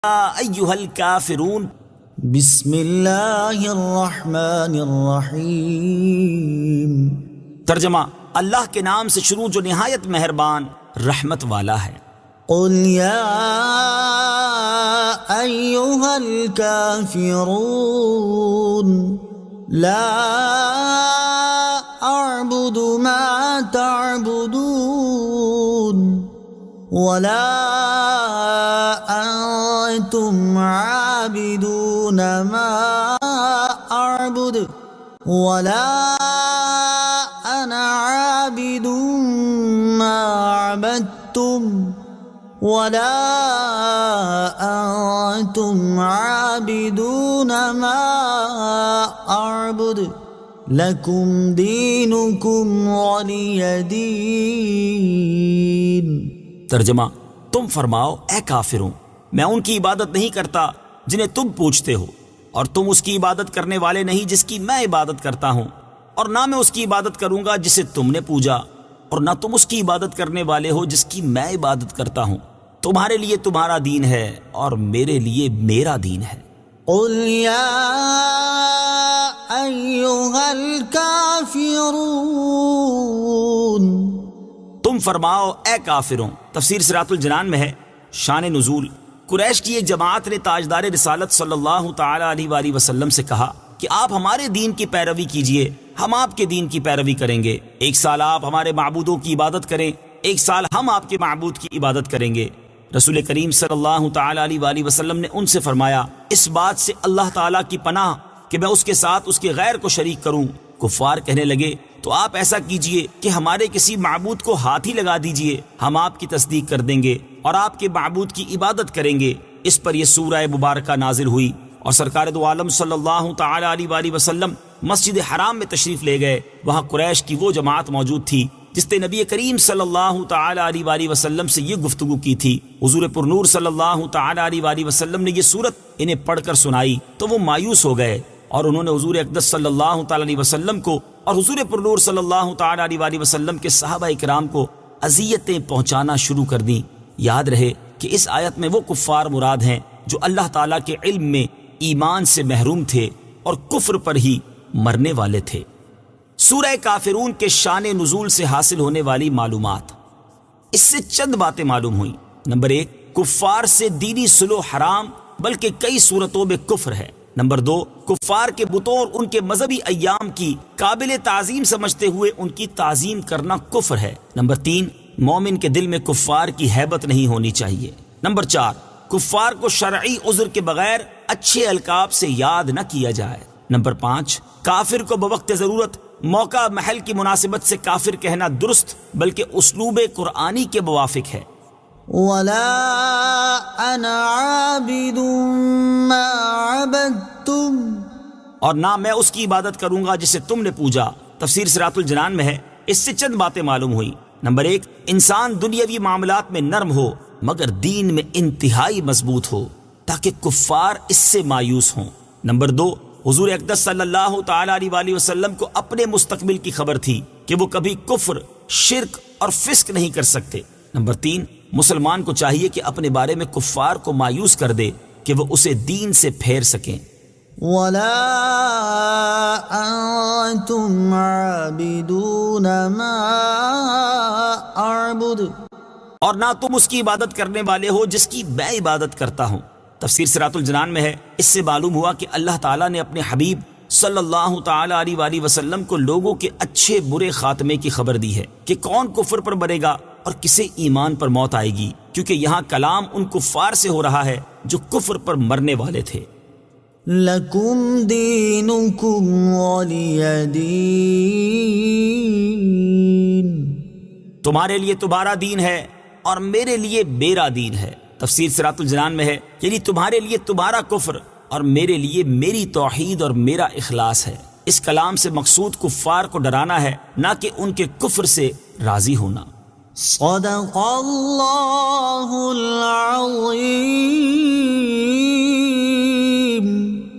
ایھا الکافرون۔ بسم اللہ الرحمن الرحیم۔ ترجمہ: اللہ کے نام سے شروع جو نہایت مہربان رحمت والا ہے۔ قل یا ایھا الکافرون لا اعبد ما تعبدون ولا انتم عابدون ما اعبد ولا انا عابد ما عبدتم ولا انتم عابدون ما اعبد لکم دینکم ولی دین۔ ترجمہ: تم فرماؤ اے کافروں، میں ان کی عبادت نہیں کرتا جنہیں تم پوچھتے ہو، اور تم اس کی عبادت کرنے والے نہیں جس کی میں عبادت کرتا ہوں، اور نہ میں اس کی عبادت کروں گا جسے تم نے پوجا، اور نہ تم اس کی عبادت کرنے والے ہو جس کی میں عبادت کرتا ہوں۔ تمہارے لیے تمہارا دین ہے اور میرے لیے میرا دین ہے۔ قل یا ایھا الکافرون، تم فرماؤ اے کافروں۔ تفسیر صراط الجنان میں ہے شان نزول: قریش کی ایک جماعت نے تاجدار رسالت صلی اللہ تعالی علیہ وآلہ وسلم سے کہا کہ آپ ہمارے دین کی پیروی کیجئے، ہم آپ کے دین کی پیروی کریں گے۔ ایک سال آپ ہمارے معبودوں کی عبادت کریں، ایک سال ہم آپ کے معبود کی عبادت کریں گے۔ رسول کریم صلی اللہ تعالی علیہ وآلہ وسلم نے ان سے فرمایا، اس بات سے اللہ تعالیٰ کی پناہ کہ میں اس کے ساتھ اس کے غیر کو شریک کروں۔ کفار کہنے لگے، تو آپ ایسا کیجئے کہ ہمارے کسی معبود کو ہاتھ ہی لگا دیجئے، ہم آپ کی تصدیق کر دیں گے اور آپ کے معبود کی عبادت کریں گے۔ اس پر یہ سورہ مبارکہ نازل ہوئی، اور سرکار دو عالم صلی اللہ تعالی علیہ وآلہ وسلم مسجد حرام میں تشریف لے گئے۔ وہاں قریش کی وہ جماعت موجود تھی جس نے نبی کریم صلی اللہ تعالی علیہ وآلہ وسلم سے یہ گفتگو کی تھی۔ حضور پرنور صلی اللہ تعالی علیہ وآلہ وسلم نے یہ سورت انہیں پڑھ کر سنائی تو وہ مایوس ہو گئے، اور انہوں نے حضور اقدس صلی اللہ تعالی علیہ وسلم کو اور حضور پرنور صلی اللہ تعالی علیہ وآلہ وسلم کے صحابہ اکرام کو اذیتیں پہنچانا شروع کر دیں۔ یاد رہے کہ اس آیت میں وہ کفار مراد ہیں جو اللہ تعالیٰ کے علم میں ایمان سے محروم تھے اور کفر پر ہی مرنے والے تھے۔ سورہ کافرون کے شان نزول سے حاصل ہونے والی معلومات۔ اس سے چند باتیں معلوم ہوئیں۔ نمبر 1، کفار سے دینی صلح حرام بلکہ کئی صورتوں میں کفر ہے۔ نمبر 2، کفار کے بتوں اور ان کے مذہبی ایام کی قابل تعظیم سمجھتے ہوئے ان کی تعظیم کرنا کفر ہے۔ نمبر 3، مومن کے دل میں کفار کی ہیبت نہیں ہونی چاہیے۔ نمبر 4، کفار کو شرعی عذر کے بغیر اچھے القاب سے یاد نہ کیا جائے۔ نمبر 5، کافر کو بوقت ضرورت موقع محل کی مناسبت سے کافر کہنا درست بلکہ اسلوب قرآنی کے موافق ہے۔ ولا انا عابد ما عبدتم، اور نہ میں اس کی عبادت کروں گا جسے تم نے پوجا۔ تفسیر صراط الجنان میں ہے۔ اس سے چند باتیں معلوم ہوئیں۔ نمبر 1، انسان دنیاوی معاملات میں نرم ہو مگر دین میں انتہائی مضبوط ہو تاکہ کفار اس سے مایوس ہوں۔ نمبر 2، حضور اقدس صلی اللہ تعالی علیہ وآلہ وسلم کو اپنے مستقبل کی خبر تھی کہ وہ کبھی کفر، شرک اور فسق نہیں کر سکتے۔ نمبر 3، مسلمان کو چاہیے کہ اپنے بارے میں کفار کو مایوس کر دے کہ وہ اسے دین سے پھیر سکیں۔ ولا انتم عابدون ما اعبد، اور نہ تم اس کی عبادت کرنے والے ہو جس کی میں عبادت کرتا ہوں۔ تفسیر صراط الجنان میں ہے۔ اس سے معلوم ہوا کہ اللہ تعالیٰ نے اپنے حبیب صلی اللہ تعالی علیہ وآلہ وسلم کو لوگوں کے اچھے برے خاتمے کی خبر دی ہے کہ کون کفر پر مرے گا اور کسے ایمان پر موت آئے گی، کیونکہ یہاں کلام ان کفار سے ہو رہا ہے جو کفر پر مرنے والے تھے۔ لکم دینکم ولی دین، تمہارے لیے تمہارا دین ہے اور میرے لیے میرا دین ہے۔ تفسیر صراط الجنان میں ہے، یعنی تمہارے لیے تمہارا کفر اور میرے لیے میری توحید اور میرا اخلاص ہے۔ اس کلام سے مقصود کفار کو ڈرانا ہے، نہ کہ ان کے کفر سے راضی ہونا۔ صدق اللہ العظیم۔